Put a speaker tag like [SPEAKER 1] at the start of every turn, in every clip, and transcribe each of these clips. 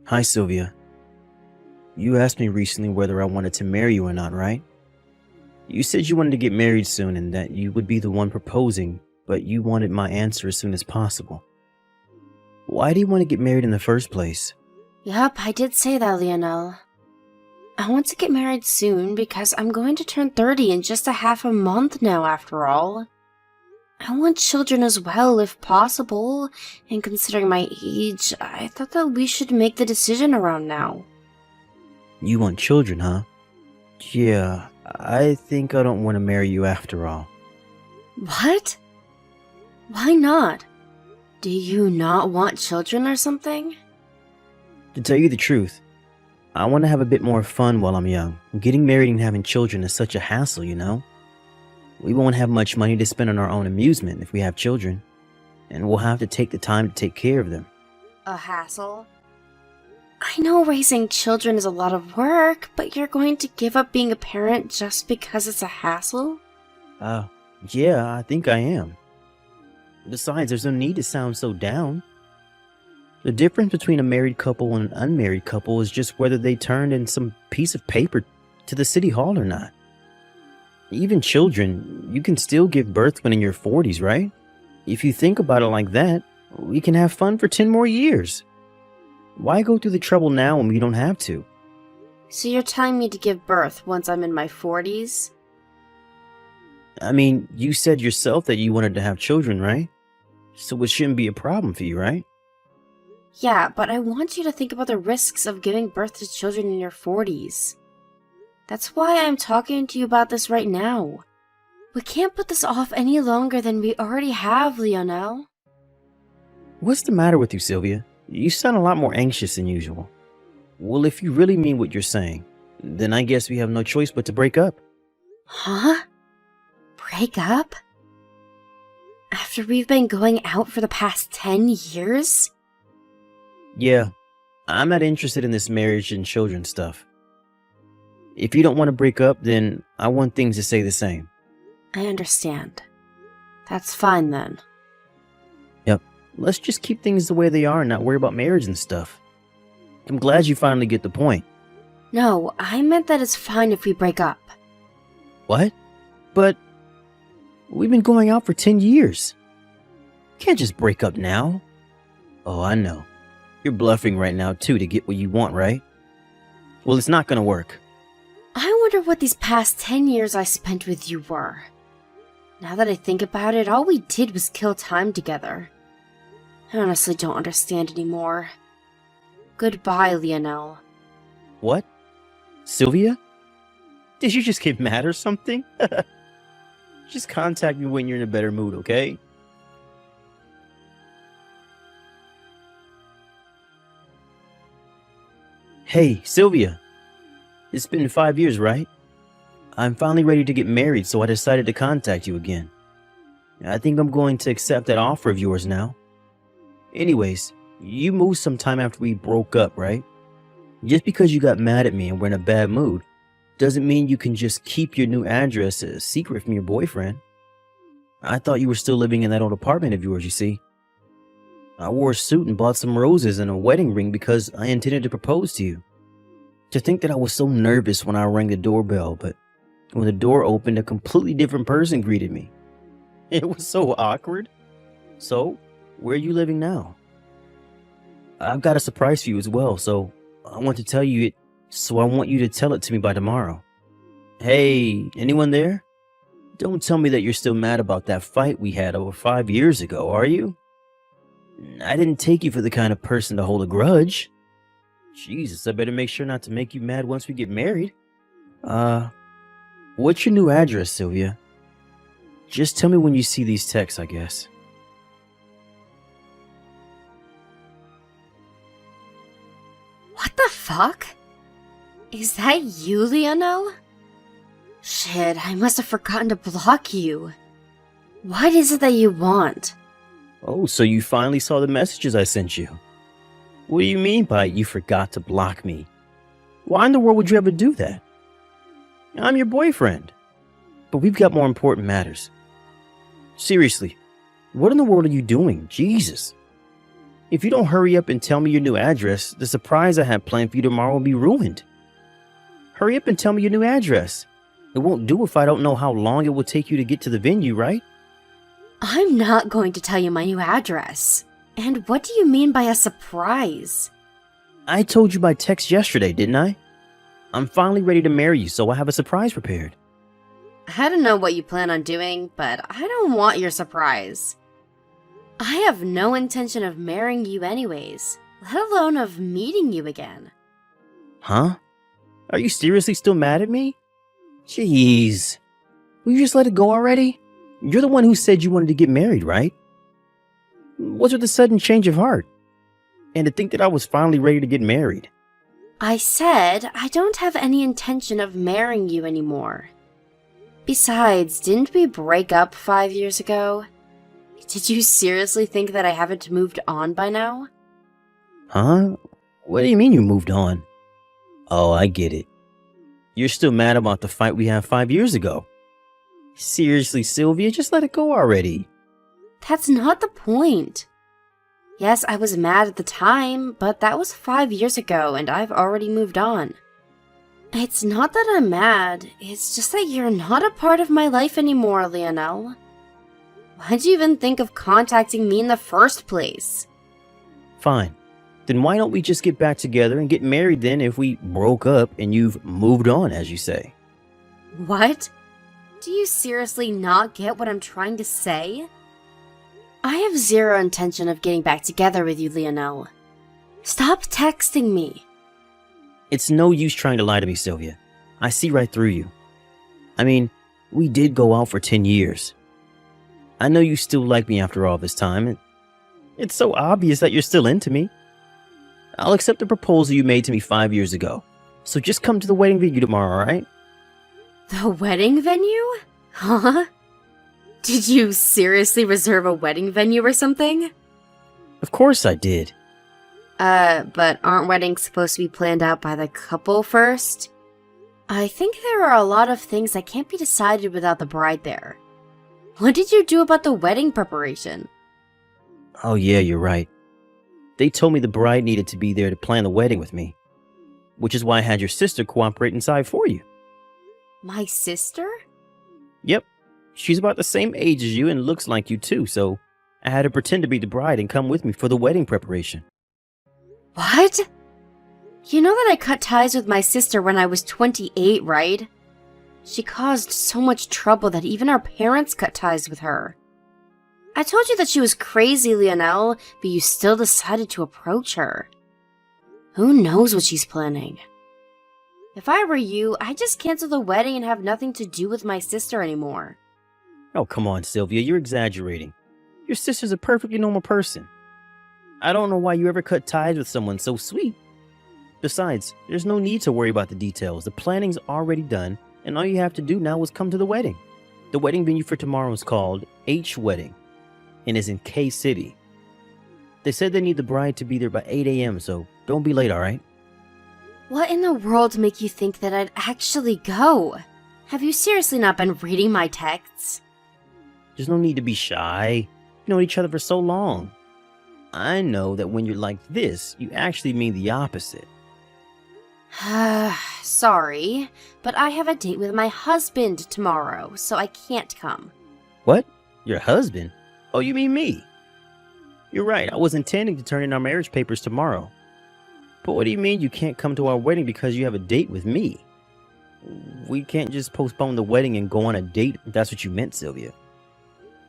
[SPEAKER 1] Hi, Sylvia. You asked me recently whether I wanted to marry you or not, right? You said you wanted to get married soon and that you would be the one proposing, but you wanted my answer as soon as possible. Why do you want to get married in the first place?
[SPEAKER 2] Yup, I did say that, Lionel. I want to get married soon because I'm going to turn 30 in just a half a month now, after all. I want children as well, if possible, and considering my age, I thought that we should make the decision around now.
[SPEAKER 1] You want children, huh? Yeah, I think I don't want to marry you after all.
[SPEAKER 2] What? Why not? Do you not want children or something?
[SPEAKER 1] To tell you the truth, I want to have a bit more fun while I'm young. Getting married and having children is such a hassle, you know? We won't have much money to spend on our own amusement if we have children, and we'll have to take the time to take care of them.
[SPEAKER 2] A hassle? I know raising children is a lot of work, but you're going to give up being a parent just because it's a hassle?
[SPEAKER 1] Yeah, I think I am. Besides, there's no need to sound so down. The difference between a married couple and an unmarried couple is just whether they turned in some piece of paper to the city hall or not. Even children, you can still give birth when in your 40s, right? If you think about it like that, we can have fun for 10 more years. Why go through the trouble now when we don't have to?
[SPEAKER 2] So you're telling me to give birth once I'm in my 40s?
[SPEAKER 1] I mean, you said yourself that you wanted to have children, right? So it shouldn't be a problem for you, right?
[SPEAKER 2] Yeah, but I want you to think about the risks of giving birth to children in your 40s. That's why I'm talking to you about this right now. We can't put this off any longer than we already have, Lionel.
[SPEAKER 1] What's the matter with you, Sylvia? You sound a lot more anxious than usual. Well, if you really mean what you're saying, then I guess we have no choice but to break up.
[SPEAKER 2] Huh? Break up? After we've been going out for the past 10 years?
[SPEAKER 1] Yeah, I'm not interested in this marriage and children stuff. If you don't want to break up, then I want things to stay the same.
[SPEAKER 2] I understand. That's fine then.
[SPEAKER 1] Yep, let's just keep things the way they are and not worry about marriage and stuff. I'm glad you finally get the point.
[SPEAKER 2] No, I meant that it's fine if we break up.
[SPEAKER 1] What? But we've been going out for 10 years. Can't just break up now. Oh, I know. You're bluffing right now too to get what you want, right? Well, it's not gonna work.
[SPEAKER 2] I wonder what these past 10 years I spent with you were. Now that I think about it, all we did was kill time together. I honestly don't understand anymore. Goodbye, Lionel.
[SPEAKER 1] What? Sylvia? Did you just get mad or something? Just contact me when you're in a better mood, okay? Hey, Sylvia. It's been 5 years, right? I'm finally ready to get married, so I decided to contact you again. I think I'm going to accept that offer of yours now. Anyways, you moved sometime after we broke up, right? Just because you got mad at me and were in a bad mood doesn't mean you can just keep your new address a secret from your boyfriend. I thought you were still living in that old apartment of yours, you see. I wore a suit and bought some roses and a wedding ring because I intended to propose to you. To think that I was so nervous when I rang the doorbell, but when the door opened, a completely different person greeted me. It was so awkward. So, where are you living now? I've got a surprise for you as well, so I want to tell you it, so I want you to tell it to me by tomorrow. Hey, anyone there? Don't tell me that you're still mad about that fight we had over 5 years ago, are you? I didn't take you for the kind of person to hold a grudge. Jesus, I better make sure not to make you mad once we get married. What's your new address, Sylvia? Just tell me when you see these texts, I guess.
[SPEAKER 2] What the fuck? Is that you, Lionel? Shit, I must have forgotten to block you. What is it that you want?
[SPEAKER 1] Oh, so you finally saw the messages I sent you. What do you mean by you forgot to block me? Why in the world would you ever do that? I'm your boyfriend. But we've got more important matters. Seriously, what in the world are you doing? Jesus. If you don't hurry up and tell me your new address, the surprise I have planned for you tomorrow will be ruined. Hurry up and tell me your new address. It won't do if I don't know how long it will take you to get to the venue, right?
[SPEAKER 2] I'm not going to tell you my new address. And what do you mean by a surprise?
[SPEAKER 1] I told you by text yesterday, didn't I? I'm finally ready to marry you, so I have a surprise prepared.
[SPEAKER 2] I don't know what you plan on doing, but I don't want your surprise. I have no intention of marrying you anyways, let alone of meeting you again.
[SPEAKER 1] Huh? Are you seriously still mad at me? Jeez. Will you just let it go already? You're the one who said you wanted to get married, right? What's with the sudden change of heart? And to think that I was finally ready to get married.
[SPEAKER 2] I said I don't have any intention of marrying you anymore. Besides, didn't we break up 5 years ago? Did you seriously think that I haven't moved on by now?
[SPEAKER 1] Huh? What do you mean you moved on? Oh, I get it. You're still mad about the fight we had 5 years ago. Seriously, Sylvia, just let it go already.
[SPEAKER 2] That's not the point. Yes, I was mad at the time, but that was 5 years ago and I've already moved on. It's not that I'm mad, it's just that you're not a part of my life anymore, Leonel. Why'd you even think of contacting me in the first place?
[SPEAKER 1] Fine. Then why don't we just get back together and get married then if we broke up and you've moved on, as you say?
[SPEAKER 2] What? Do you seriously not get what I'm trying to say? I have zero intention of getting back together with you, Leonel. Stop texting me.
[SPEAKER 1] It's no use trying to lie to me, Sylvia. I see right through you. I mean, we did go out for 10 years. I know you still like me after all this time. It's so obvious that you're still into me. I'll accept the proposal you made to me 5 years ago. So just come to the wedding venue tomorrow, alright?
[SPEAKER 2] The wedding venue? Huh? Did you seriously reserve a wedding venue or something?
[SPEAKER 1] Of course I did.
[SPEAKER 2] But aren't weddings supposed to be planned out by the couple first? I think there are a lot of things that can't be decided without the bride there. What did you do about the wedding preparation?
[SPEAKER 1] Oh yeah, you're right. They told me the bride needed to be there to plan the wedding with me. Which is why I had your sister cooperate inside for you.
[SPEAKER 2] My sister?
[SPEAKER 1] Yep. She's about the same age as you and looks like you too, so I had her pretend to be the bride and come with me for the wedding preparation.
[SPEAKER 2] What? You know that I cut ties with my sister when I was 28, right? She caused so much trouble that even our parents cut ties with her. I told you that she was crazy, Leonel, but you still decided to approach her. Who knows what she's planning? If I were you, I'd just cancel the wedding and have nothing to do with my sister anymore.
[SPEAKER 1] Oh, come on, Sylvia, you're exaggerating. Your sister's a perfectly normal person. I don't know why you ever cut ties with someone so sweet. Besides, there's no need to worry about the details. The planning's already done, and all you have to do now is come to the wedding. The wedding venue for tomorrow is called H Wedding, and is in K City. They said they need the bride to be there by 8 a.m., so don't be late, alright?
[SPEAKER 2] What in the world make you think that I'd actually go? Have you seriously not been reading my texts?
[SPEAKER 1] There's no need to be shy. You've known each other for so long. I know that when you're like this, you actually mean the opposite.
[SPEAKER 2] Sorry, but I have a date with my husband tomorrow, so I can't come.
[SPEAKER 1] What? Your husband? Oh, you mean me? You're right, I was intending to turn in our marriage papers tomorrow. But what do you mean you can't come to our wedding because you have a date with me? We can't just postpone the wedding and go on a date if that's what you meant, Sylvia.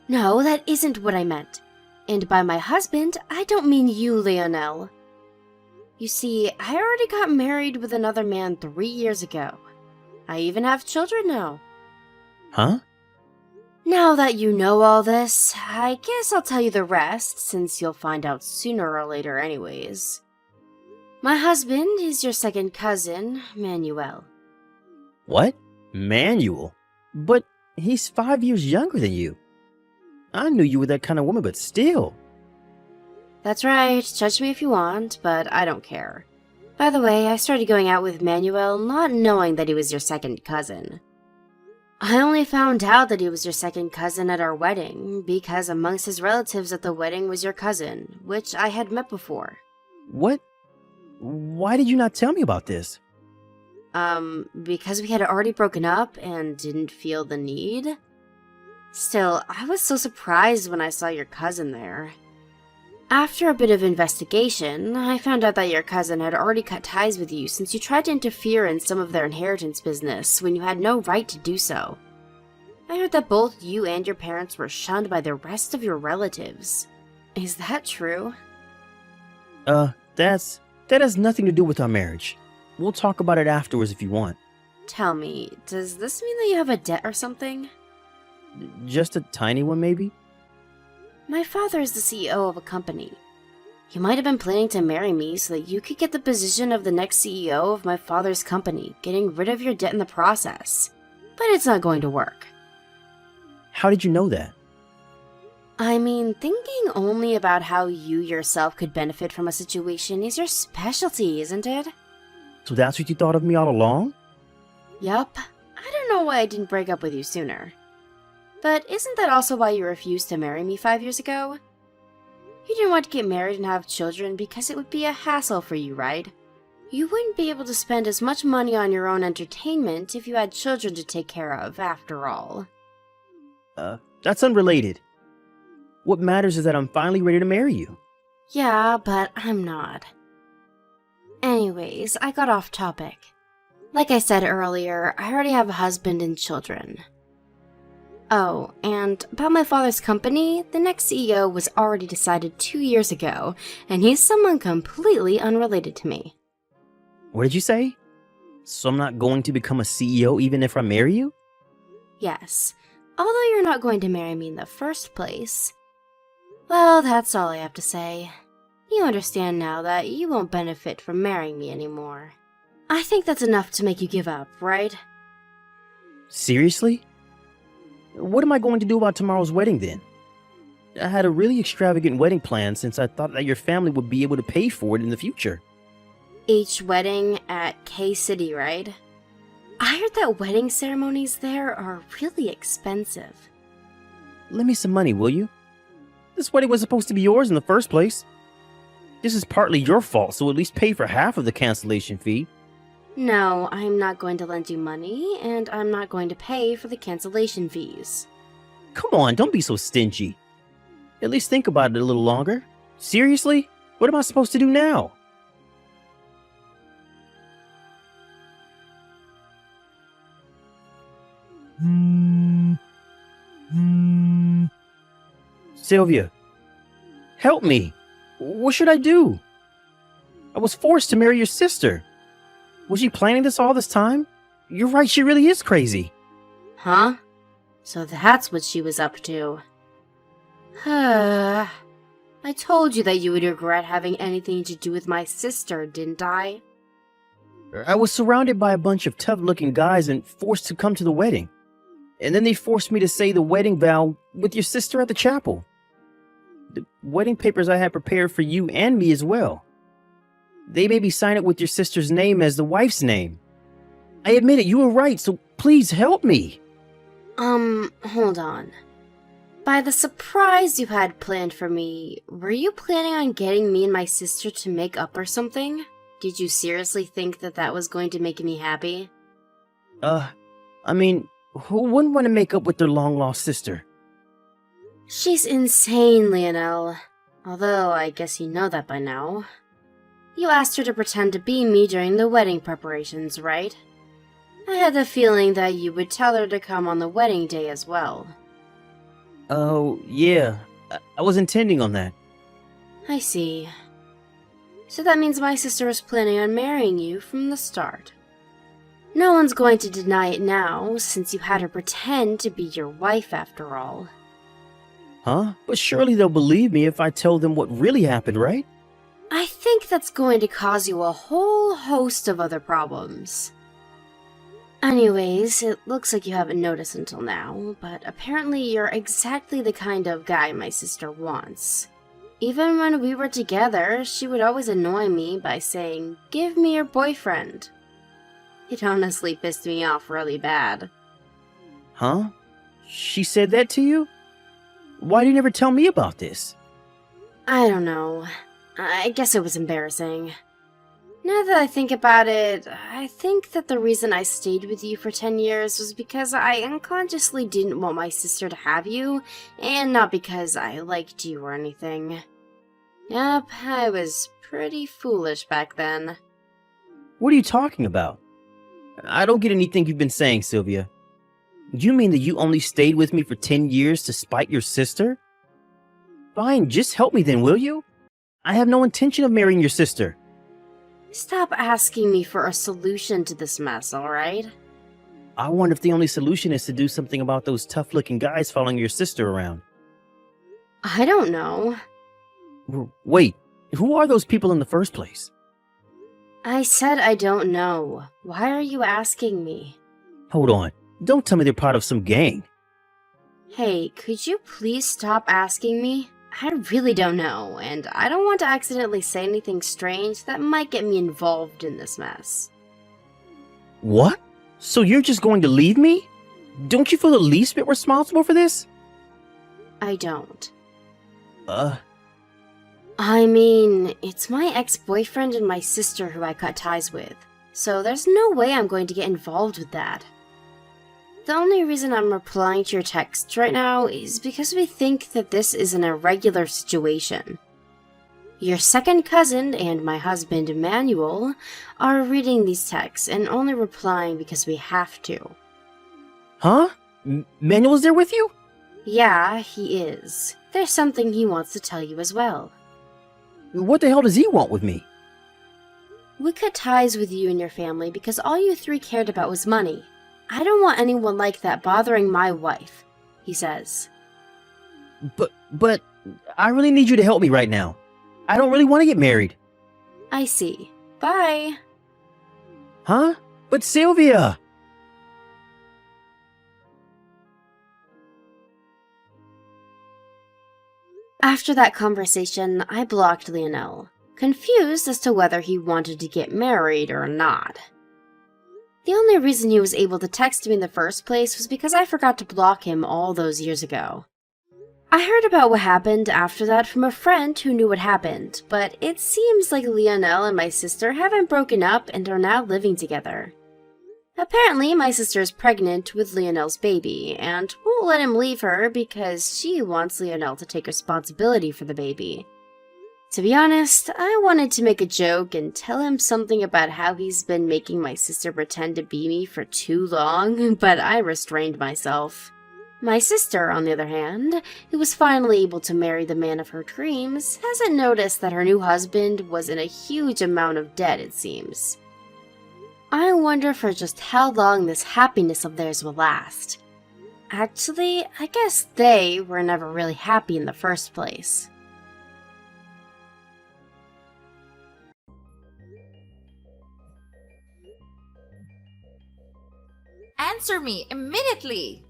[SPEAKER 2] No, that isn't what I meant. And by my husband, I don't mean you, Leonel. You see, I already got married with another man 3 years ago. I even have children now.
[SPEAKER 1] Huh?
[SPEAKER 2] Now that you know all this, I guess I'll tell you the rest, since you'll find out sooner or later anyways. My husband is your second cousin, Manuel.
[SPEAKER 1] What? Manuel? But he's 5 years younger than you. I knew you were that kind of woman, but still.
[SPEAKER 2] That's right, judge me if you want, but I don't care. By the way, I started going out with Manuel not knowing that he was your second cousin. I only found out that he was your second cousin at our wedding, because amongst his relatives at the wedding was your cousin, which I had met before.
[SPEAKER 1] What? Why did you not tell me about this?
[SPEAKER 2] Because we had already broken up and didn't feel the need. Still, I was so surprised when I saw your cousin there. After a bit of investigation, I found out that your cousin had already cut ties with you since you tried to interfere in some of their inheritance business when you had no right to do so. I heard that both you and your parents were shunned by the rest of your relatives. Is that true?
[SPEAKER 1] That has nothing to do with our marriage. We'll talk about it afterwards if you want.
[SPEAKER 2] Tell me, does this mean that you have a debt or something?
[SPEAKER 1] Just a tiny one, maybe?
[SPEAKER 2] My father is the CEO of a company. You might have been planning to marry me so that you could get the position of the next CEO of my father's company, getting rid of your debt in the process. But it's not going to work.
[SPEAKER 1] How did you know that?
[SPEAKER 2] I mean, thinking only about how you yourself could benefit from a situation is your specialty, isn't it?
[SPEAKER 1] So that's what you thought of me all along?
[SPEAKER 2] Yup. I don't know why I didn't break up with you sooner. But isn't that also why you refused to marry me 5 years ago? You didn't want to get married and have children because it would be a hassle for you, right? You wouldn't be able to spend as much money on your own entertainment if you had children to take care of, after all.
[SPEAKER 1] That's unrelated. What matters is that I'm finally ready to marry you.
[SPEAKER 2] Yeah, but I'm not. Anyways, I got off topic. Like I said earlier, I already have a husband and children. Oh, and about my father's company, the next CEO was already decided 2 years ago, and he's someone completely unrelated to me.
[SPEAKER 1] What did you say? So I'm not going to become a CEO even if I marry you?
[SPEAKER 2] Yes, although you're not going to marry me in the first place. Well, that's all I have to say. You understand now that you won't benefit from marrying me anymore. I think that's enough to make you give up, right?
[SPEAKER 1] Seriously? What am I going to do about tomorrow's wedding then? I had a really extravagant wedding plan since I thought that your family would be able to pay for it in the future.
[SPEAKER 2] Each wedding at K-City, right? I heard that wedding ceremonies there are really expensive.
[SPEAKER 1] Lend me some money, will you? This wedding was supposed to be yours in the first place. This is partly your fault, so at least pay for half of the cancellation fee.
[SPEAKER 2] No, I'm not going to lend you money, and I'm not going to pay for the cancellation fees.
[SPEAKER 1] Come on, don't be so stingy. At least think about it a little longer. Seriously? What am I supposed to do now? Sylvia, help me. What should I do? I was forced to marry your sister. Was she planning this all this time? You're right, she really is crazy.
[SPEAKER 2] Huh? So that's what she was up to. I told you that you would regret having anything to do with my sister, didn't I?
[SPEAKER 1] I was surrounded by a bunch of tough-looking guys and forced to come to the wedding. And then they forced me to say the wedding vow with your sister at the chapel. The wedding papers I had prepared for you and me as well. They made me sign it with your sister's name as the wife's name. I admit it, you were right, so please help me.
[SPEAKER 2] Hold on. By the surprise you had planned for me, were you planning on getting me and my sister to make up or something? Did you seriously think that that was going to make me happy?
[SPEAKER 1] I mean, who wouldn't want to make up with their long-lost sister?
[SPEAKER 2] She's insane, Lionel. Although, I guess you know that by now. You asked her to pretend to be me during the wedding preparations, right? I had the feeling that you would tell her to come on the wedding day as well.
[SPEAKER 1] Oh, yeah. I was intending on that.
[SPEAKER 2] I see. So that means my sister was planning on marrying you from the start. No one's going to deny it now, since you had her pretend to be your wife after all.
[SPEAKER 1] Huh? But surely they'll believe me if I tell them what really happened, right?
[SPEAKER 2] I think that's going to cause you a whole host of other problems. Anyways, it looks like you haven't noticed until now, but apparently you're exactly the kind of guy my sister wants. Even when we were together, she would always annoy me by saying, "Give me your boyfriend." It honestly pissed me off really bad.
[SPEAKER 1] Huh? She said that to you? Why do you never tell me about this?
[SPEAKER 2] I don't know. I guess it was embarrassing. Now that I think about it, I think that the reason I stayed with you for 10 years was because I unconsciously didn't want my sister to have you, and not because I liked you or anything. Yep, I was pretty foolish back then.
[SPEAKER 1] What are you talking about? I don't get anything you've been saying, Sylvia. You mean that you only stayed with me for 10 years to spite your sister? Fine, just help me then, will you? I have no intention of marrying your sister.
[SPEAKER 2] Stop asking me for a solution to this mess, alright?
[SPEAKER 1] I wonder if the only solution is to do something about those tough-looking guys following your sister around.
[SPEAKER 2] I don't know.
[SPEAKER 1] Wait, who are those people in the first place?
[SPEAKER 2] I said I don't know. Why are you asking me?
[SPEAKER 1] Hold on, don't tell me they're part of some gang.
[SPEAKER 2] Hey, could you please stop asking me? I really don't know, and I don't want to accidentally say anything strange that might get me involved in this mess.
[SPEAKER 1] What? So you're just going to leave me? Don't you feel the least bit responsible for this?
[SPEAKER 2] I don't.
[SPEAKER 1] Uh,
[SPEAKER 2] I mean, it's my ex-boyfriend and my sister who I cut ties with, so there's no way I'm going to get involved with that. The only reason I'm replying to your text right now is because we think that this is an irregular situation. Your second cousin and my husband, Emmanuel, are reading these texts and only replying because we have to.
[SPEAKER 1] Huh? Manuel's there with you?
[SPEAKER 2] Yeah, he is. There's something he wants to tell you as well.
[SPEAKER 1] What the hell does he want with me?
[SPEAKER 2] We cut ties with you and your family because all you three cared about was money. I don't want anyone like that bothering my wife, he says.
[SPEAKER 1] But, I really need you to help me right now. I don't really want to get married.
[SPEAKER 2] I see. Bye.
[SPEAKER 1] Huh? But Sylvia!
[SPEAKER 2] After that conversation, I blocked Lionel, confused as to whether he wanted to get married or not. The only reason he was able to text me in the first place was because I forgot to block him all those years ago. I heard about what happened after that from a friend who knew what happened, but it seems like Lionel and my sister haven't broken up and are now living together. Apparently, my sister is pregnant with Lionel's baby, and won't let him leave her because she wants Lionel to take responsibility for the baby. To be honest, I wanted to make a joke and tell him something about how he's been making my sister pretend to be me for too long, but I restrained myself. My sister, on the other hand, who was finally able to marry the man of her dreams, hasn't noticed that her new husband was in a huge amount of debt, it seems. I wonder for just how long this happiness of theirs will last. Actually, I guess they were never really happy in the first place.
[SPEAKER 3] Answer me immediately!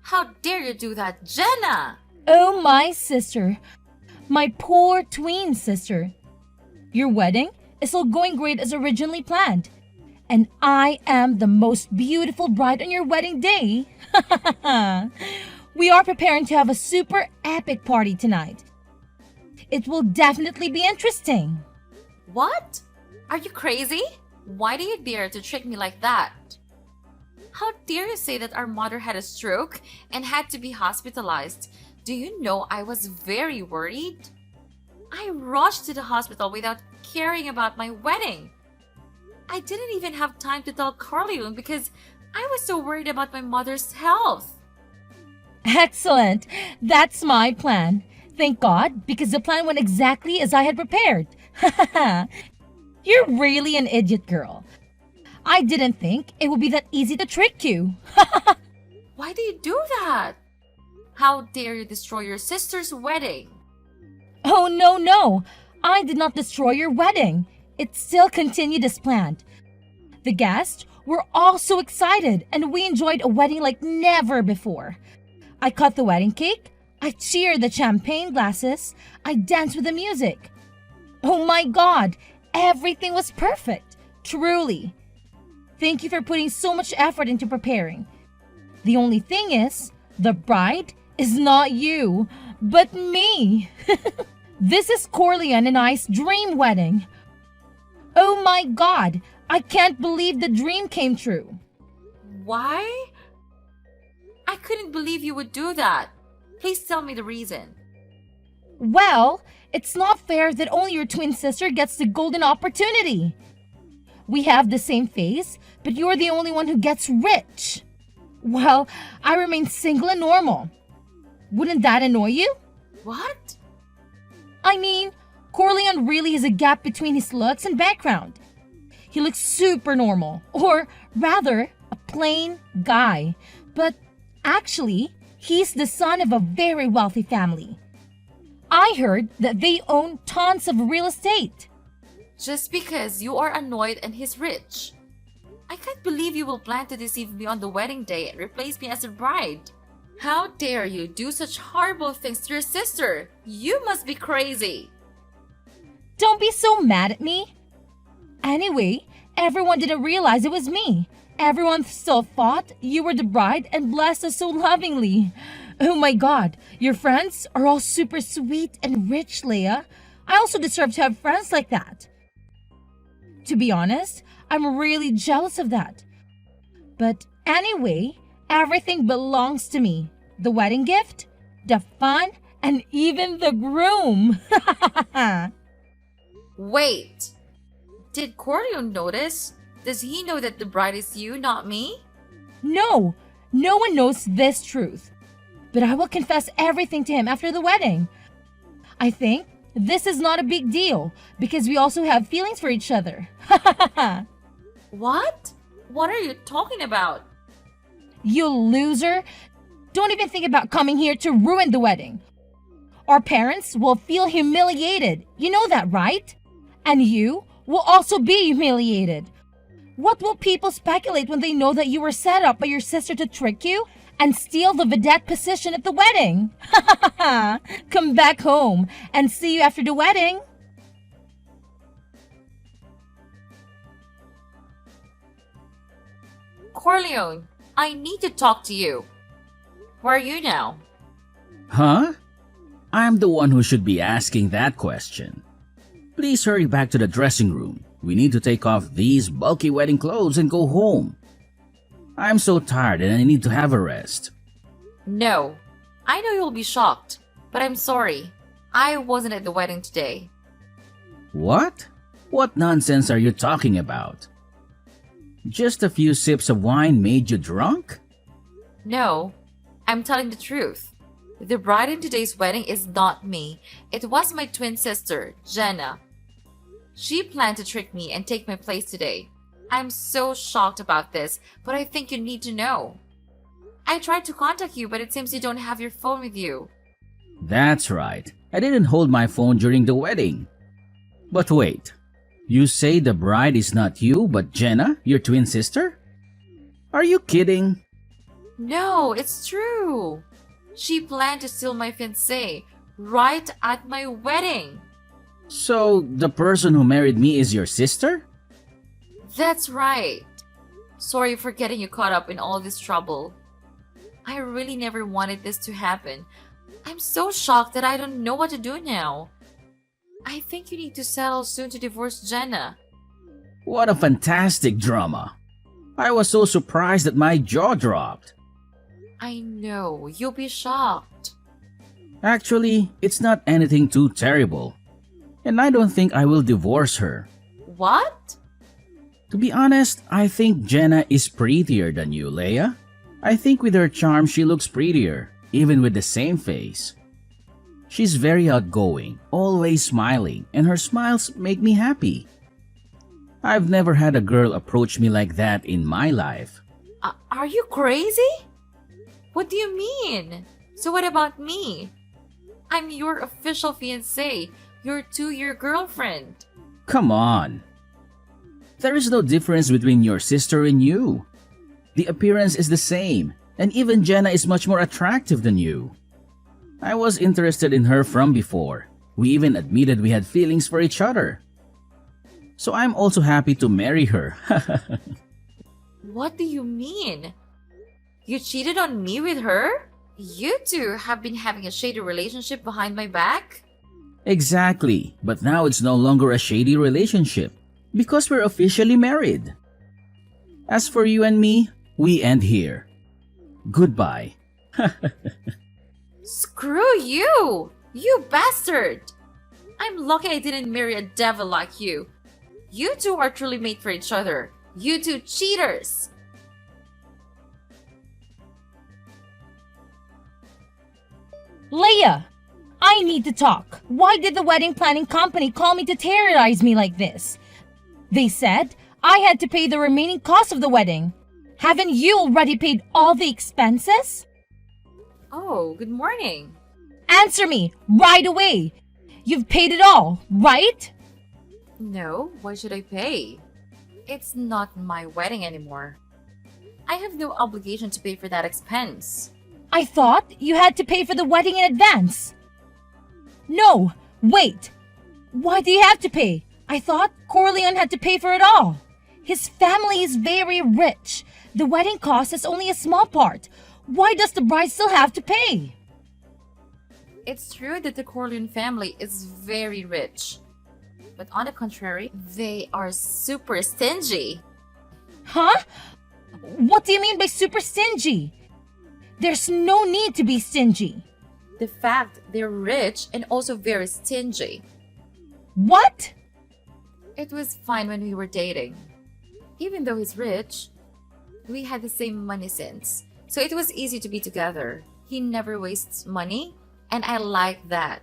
[SPEAKER 3] How dare you do that, Jenna?
[SPEAKER 4] Oh, my sister. My poor twin sister. Your wedding is all going great as originally planned. And I am the most beautiful bride on your wedding day. We are preparing to have a super epic party tonight. It will definitely be interesting.
[SPEAKER 3] What? Are you crazy? Why do you dare to trick me like that? How dare you say that our mother had a stroke and had to be hospitalized? Do you know I was very worried? I rushed to the hospital without caring about my wedding. I didn't even have time to tell Carleon because I was so worried about my mother's health.
[SPEAKER 4] Excellent. That's my plan. Thank God, because the plan went exactly as I had prepared. You're really an idiot, girl. I didn't think it would be that easy to trick you.
[SPEAKER 3] Why do you do that? How dare you destroy your sister's wedding?
[SPEAKER 4] Oh, no. I did not destroy your wedding. It still continued as planned. The guests were all so excited and we enjoyed a wedding like never before. I cut the wedding cake. I cheered the champagne glasses. I danced with the music. Oh my God, everything was perfect. Truly. Thank you for putting so much effort into preparing. The only thing is, the bride is not you, but me. This is Corleone and I's dream wedding. Oh my god, I can't believe the dream came true.
[SPEAKER 3] Why? I couldn't believe you would do that. Please tell me the reason.
[SPEAKER 4] Well, it's not fair that only your twin sister gets the golden opportunity. We have the same face, but you're the only one who gets rich. Well, I remain single and normal. Wouldn't that annoy you?
[SPEAKER 3] What?
[SPEAKER 4] I mean, Corleone really has a gap between his looks and background. He looks super normal, or rather, a plain guy. But actually, he's the son of a very wealthy family. I heard that they own tons of real estate.
[SPEAKER 3] Just because you are annoyed and he's rich. I can't believe you will plan to deceive me on the wedding day and replace me as a bride. How dare you do such horrible things to your sister? You must be crazy.
[SPEAKER 4] Don't be so mad at me. Anyway, everyone didn't realize it was me. Everyone still thought you were the bride and blessed us so lovingly. Oh my god, your friends are all super sweet and rich, Leia. I also deserve to have friends like that. To be honest, I'm really jealous of that. But anyway, everything belongs to me. The wedding gift, the fun, and even the groom.
[SPEAKER 3] Wait. Did Corleone notice? Does he know that the bride is you, not me?
[SPEAKER 4] No, no one knows this truth. But I will confess everything to him after the wedding. I think this is not a big deal because we also have feelings for each other.
[SPEAKER 3] What? What are you talking about?
[SPEAKER 4] You loser! Don't even think about coming here to ruin the wedding. Our parents will feel humiliated. You know that, right? And you will also be humiliated. What will people speculate when they know that you were set up by your sister to trick you and steal the vedette position at the wedding? Come back home and see you after the wedding.
[SPEAKER 3] Corleone, I need to talk to you. Where are you now?
[SPEAKER 5] Huh? I'm the one who should be asking that question. Please hurry back to the dressing room. We need to take off these bulky wedding clothes and go home. I'm so tired and I need to have a rest.
[SPEAKER 3] No. I know you'll be shocked, but I'm sorry. I wasn't at the wedding today.
[SPEAKER 5] What? What nonsense are you talking about? Just a few sips of wine made you drunk?
[SPEAKER 3] No, I'm telling the truth. The bride in today's wedding is not me. It was my twin sister, Jenna. She planned to trick me and take my place today. I'm so shocked about this, but I think you need to know. I tried to contact you, but it seems you don't have your phone with you.
[SPEAKER 5] That's right. I didn't hold my phone during the wedding. But wait, you say the bride is not you but Jenna, your twin sister? Are you kidding?
[SPEAKER 3] No, it's true. She planned to steal my fiancé right at my wedding.
[SPEAKER 5] So, the person who married me is your sister?
[SPEAKER 3] That's right. Sorry for getting you caught up in all this trouble. I really never wanted this to happen. I'm so shocked that I don't know what to do now. I think you need to settle soon to divorce Jenna.
[SPEAKER 5] What a fantastic drama. I was so surprised that my jaw dropped.
[SPEAKER 3] I know, you'll be shocked.
[SPEAKER 5] Actually, it's not anything too terrible. And I don't think I will divorce her.
[SPEAKER 3] What?
[SPEAKER 5] To be honest, I think Jenna is prettier than you, Leia. I think with her charm she looks prettier, even with the same face. She's very outgoing, always smiling, and her smiles make me happy. I've never had a girl approach me like that in my life.
[SPEAKER 3] Are you crazy? What do you mean? So what about me? I'm your official fiancé, your 2-year girlfriend.
[SPEAKER 5] Come on. There is no difference between your sister and you. The appearance is the same, and even Jenna is much more attractive than you. I was interested in her from before. We even admitted we had feelings for each other. So I'm also happy to marry her.
[SPEAKER 3] What do you mean? You cheated on me with her? You two have been having a shady relationship behind my back?
[SPEAKER 5] Exactly, but now it's no longer a shady relationship because we're officially married. As for you and me, we end here. Goodbye.
[SPEAKER 3] Screw you! You bastard! I'm lucky I didn't marry a devil like you. You two are truly made for each other. You two cheaters!
[SPEAKER 4] Leia, I need to talk. Why did the wedding planning company call me to terrorize me like this? They said I had to pay the remaining cost of the wedding. Haven't you already paid all the expenses?
[SPEAKER 3] Oh, good morning.
[SPEAKER 4] Answer me right away. You've paid it all, right?
[SPEAKER 3] No, why should I pay? It's not my wedding anymore. I have no obligation to pay for that expense.
[SPEAKER 4] I thought you had to pay for the wedding in advance. No, wait. Why do you have to pay? I thought Corleone had to pay for it all. His family is very rich. The wedding cost is only a small part. Why does the bride still have to pay?
[SPEAKER 3] It's true that the Corleone family is very rich. But on the contrary, they are super stingy.
[SPEAKER 4] Huh? What do you mean by super stingy? There's no need to be stingy.
[SPEAKER 3] The fact they're rich and also very stingy.
[SPEAKER 4] What?
[SPEAKER 3] It was fine when we were dating. Even though he's rich, we had the same money sense, so it was easy to be together. He never wastes money, and I like that.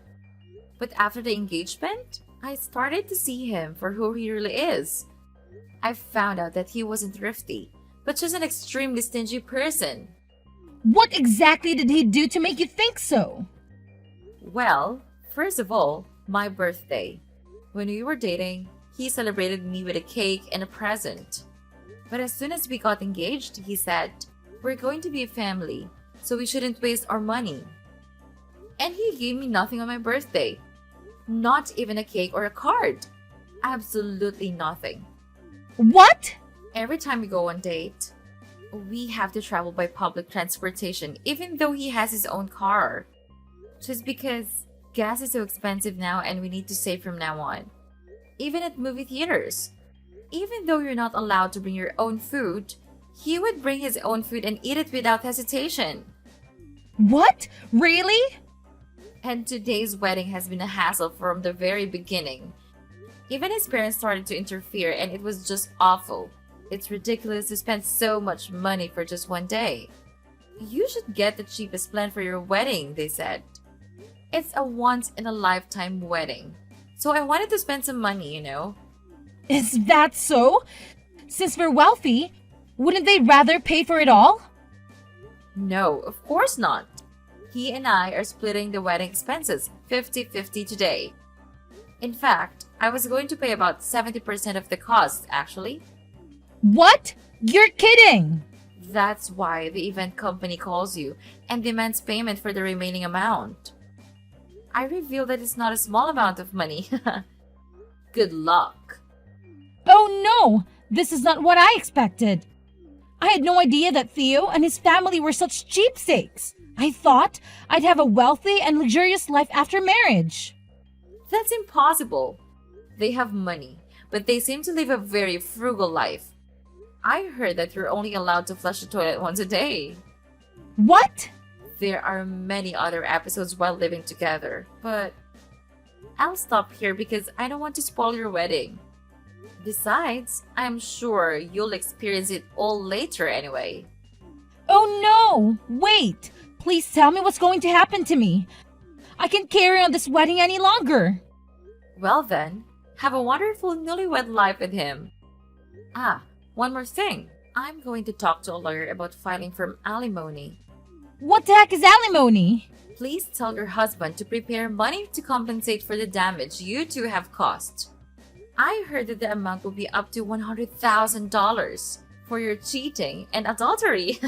[SPEAKER 3] But after the engagement, I started to see him for who he really is. I found out that he wasn't thrifty, but just an extremely stingy person.
[SPEAKER 4] What exactly did he do to make you think so?
[SPEAKER 3] Well, first of all, my birthday. When we were dating, he celebrated me with a cake and a present. But as soon as we got engaged, he said, "We're going to be a family, so we shouldn't waste our money." And he gave me nothing on my birthday. Not even a cake or a card. Absolutely nothing.
[SPEAKER 4] What?
[SPEAKER 3] Every time we go on date, we have to travel by public transportation, even though he has his own car. Just because gas is so expensive now and we need to save from now on. Even at movie theaters. Even though you're not allowed to bring your own food, he would bring his own food and eat it without hesitation.
[SPEAKER 4] What? Really?
[SPEAKER 3] And today's wedding has been a hassle from the very beginning. Even his parents started to interfere and it was just awful. It's ridiculous to spend so much money for just one day. You should get the cheapest plan for your wedding, they said. It's a once-in-a-lifetime wedding. So I wanted to spend some money, you know.
[SPEAKER 4] Is that so? Since we're wealthy, wouldn't they rather pay for it all?
[SPEAKER 3] No, of course not. He and I are splitting the wedding expenses 50-50 today. In fact, I was going to pay about 70% of the cost, actually.
[SPEAKER 4] What? You're kidding!
[SPEAKER 3] That's why the event company calls you and demands payment for the remaining amount. I reveal that it's not a small amount of money. Good luck.
[SPEAKER 4] Oh no! This is not what I expected. I had no idea that Theo and his family were such cheapskates. I thought I'd have a wealthy and luxurious life after marriage.
[SPEAKER 3] That's impossible. They have money, but they seem to live a very frugal life. I heard that you're only allowed to flush the toilet once a day.
[SPEAKER 4] What?
[SPEAKER 3] There are many other episodes while living together, but I'll stop here because I don't want to spoil your wedding. Besides, I'm sure you'll experience it all later anyway.
[SPEAKER 4] Oh no! Wait! Please tell me what's going to happen to me. I can't carry on this wedding any longer.
[SPEAKER 3] Well then, have a wonderful newlywed life with him. Ah, one more thing. I'm going to talk to a lawyer about filing for alimony.
[SPEAKER 4] What the heck is alimony?
[SPEAKER 3] Please tell your husband to prepare money to compensate for the damage you two have caused. I heard that the amount will be up to $100,000 for your cheating and adultery.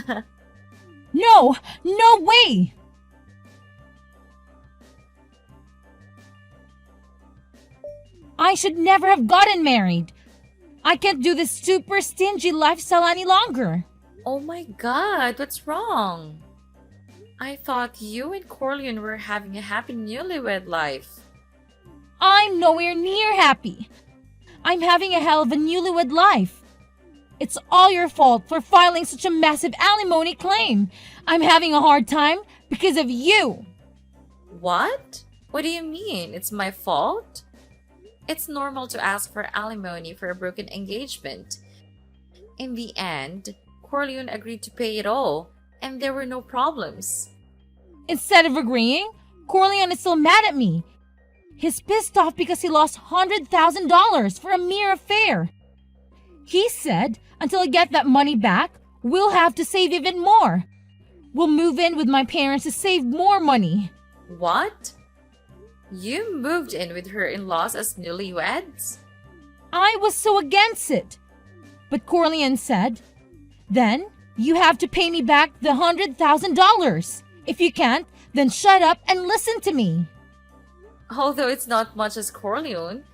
[SPEAKER 4] No! No way! I should never have gotten married. I can't do this super stingy lifestyle any longer.
[SPEAKER 3] Oh my god, what's wrong? I thought you and Corleone were having a happy newlywed life.
[SPEAKER 4] I'm nowhere near happy. I'm having a hell of a newlywed life. It's all your fault for filing such a massive alimony claim. I'm having a hard time because of you.
[SPEAKER 3] What? What do you mean? It's my fault? It's normal to ask for alimony for a broken engagement. In the end, Corleone agreed to pay it all, and there were no problems.
[SPEAKER 4] Instead of agreeing, Corleone is still mad at me. He's pissed off because he lost $100,000 for a mere affair. He said, until I get that money back, we'll have to save even more. We'll move in with my parents to save more money.
[SPEAKER 3] What? You moved in with her in-laws as newlyweds?
[SPEAKER 4] I was so against it. But Corleone said, then you have to pay me back the $100,000. If you can't, then shut up and listen to me.
[SPEAKER 3] Although it's not much as Corleone,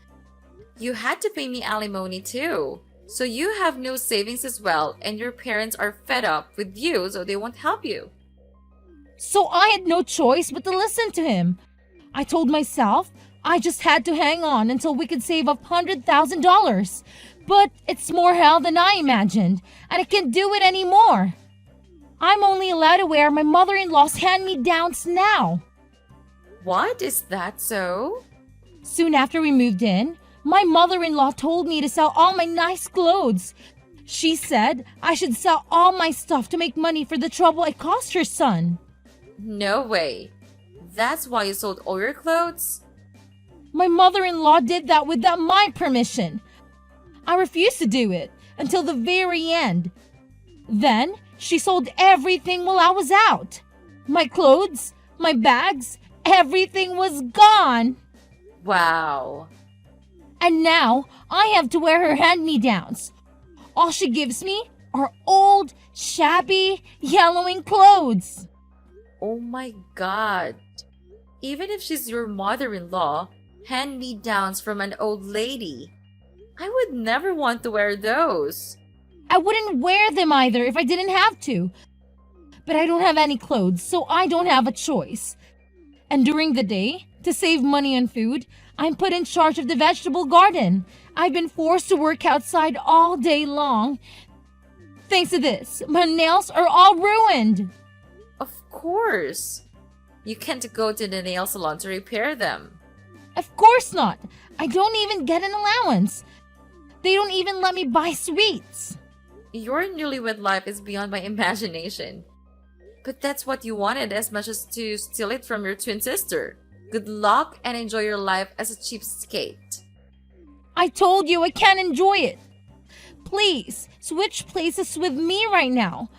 [SPEAKER 3] you had to pay me alimony too. So you have no savings as well, and your parents are fed up with you, so they won't help you.
[SPEAKER 4] So I had no choice but to listen to him. I told myself I just had to hang on until we could save up $100,000. But it's more hell than I imagined, and I can't do it anymore. I'm only allowed to wear my mother-in-law's hand-me-downs now.
[SPEAKER 3] What? Is that so?
[SPEAKER 4] Soon after we moved in, my mother-in-law told me to sell all my nice clothes. She said I should sell all my stuff to make money for the trouble I caused her son.
[SPEAKER 3] No way. That's why you sold all your clothes?
[SPEAKER 4] My mother-in-law did that without my permission. I refused to do it until the very end. Then she sold everything while I was out. My clothes, my bags, everything was gone.
[SPEAKER 3] Wow.
[SPEAKER 4] And now I have to wear her hand-me-downs. All she gives me are old, shabby, yellowing clothes.
[SPEAKER 3] Oh my god. Even if she's your mother-in-law, hand-me-downs from an old lady. I would never want to wear those.
[SPEAKER 4] I wouldn't wear them either if I didn't have to. But I don't have any clothes, so I don't have a choice. And during the day, to save money on food, I'm put in charge of the vegetable garden. I've been forced to work outside all day long. Thanks to this, my nails are all ruined.
[SPEAKER 3] Of course. You can't go to the nail salon to repair them.
[SPEAKER 4] Of course not. I don't even get an allowance. They don't even let me buy sweets.
[SPEAKER 3] Your newlywed life is beyond my imagination. But that's what you wanted as much as to steal it from your twin sister. Good luck and enjoy your life as a cheapskate.
[SPEAKER 4] I told you I can't enjoy it. Please, switch places with me right now.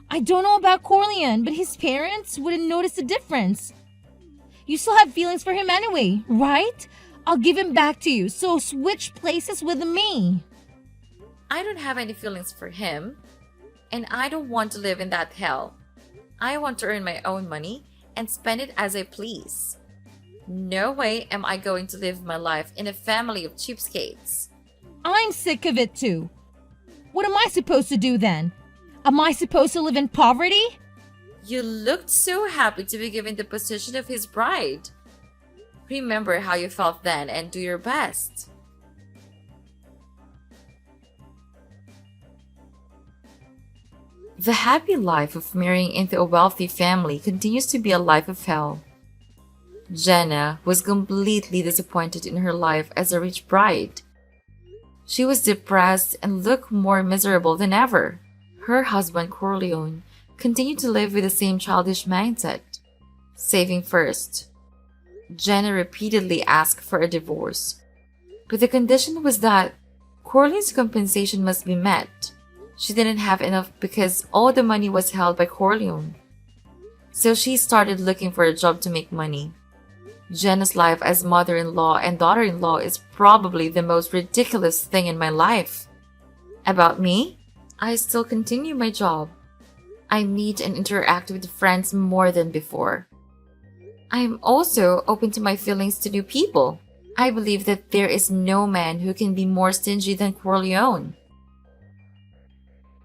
[SPEAKER 4] I don't know about Corleone, but his parents wouldn't notice the difference. You still have feelings for him anyway, right? I'll give him back to you, so switch places with me.
[SPEAKER 3] I don't have any feelings for him, and I don't want to live in that hell. I want to earn my own money and spend it as I please. No way am I going to live my life in a family of cheapskates.
[SPEAKER 4] I'm sick of it too. What am I supposed to do then? Am I supposed to live in poverty?
[SPEAKER 3] You looked so happy to be given the position of his bride. Remember how you felt then and do your best. The happy life of marrying into a wealthy family continues to be a life of hell. Jenna was completely disappointed in her life as a rich bride. She was depressed and looked more miserable than ever. Her husband, Corleone, continued to live with the same childish mindset. Saving first. Jenna repeatedly asked for a divorce, but the condition was that Corleone's compensation must be met. She didn't have enough because all the money was held by Corleone. So she started looking for a job to make money. Jenna's life as mother-in-law and daughter-in-law is probably the most ridiculous thing in my life. About me, I still continue my job. I meet and interact with friends more than before. I am also open to my feelings to new people. I believe that there is no man who can be more stingy than Corleone.